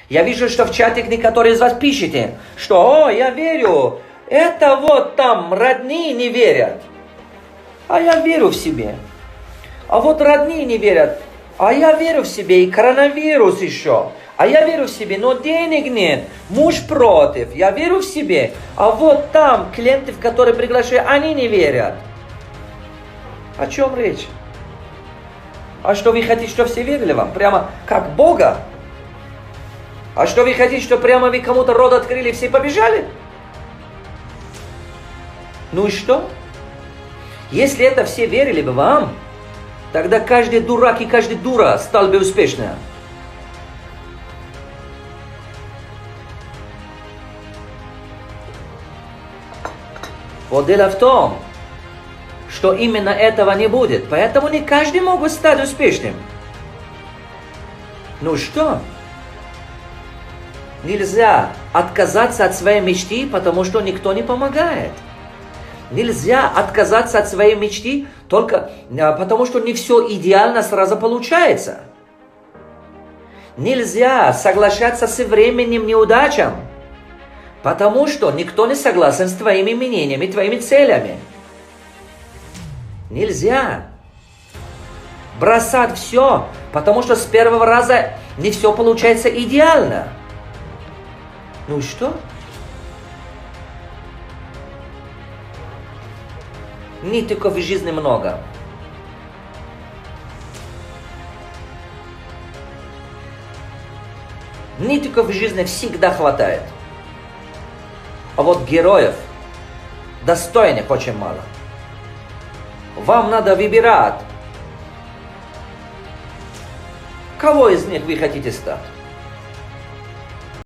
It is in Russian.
Я вижу, что в чатик некоторые из вас пишете, что «О, я верю, это вот там родные не верят». А я верю в себе. А вот родные не верят. А я верю в себе, и коронавирус еще. А я верю в себе, но денег нет. Муж против. Я верю в себе. А вот там клиенты, в которые приглашаю, они не верят. О чем речь? А что вы хотите, чтобы все верили вам? Прямо как Бога? А что вы хотите, чтобы прямо вы кому-то рот открыли и все побежали? Ну и что? Если это все верили бы вам, тогда каждый дурак и каждый дура стал бы успешным. Вот дело в том, что именно этого не будет. Поэтому не каждый может стать успешным. Ну что? Нельзя отказаться от своей мечты, потому что никто не помогает. Нельзя отказаться от своей мечты только потому, что не все идеально сразу получается. Нельзя соглашаться с временем неудачам, потому что никто не согласен с твоими мнениями, твоими целями. Нельзя бросать все, потому что с первого раза не все получается идеально. Ну и что? Нитиков в жизни много. Нитиков в жизни всегда хватает. А вот героев, достойных очень мало. Вам надо выбирать, кого из них вы хотите стать.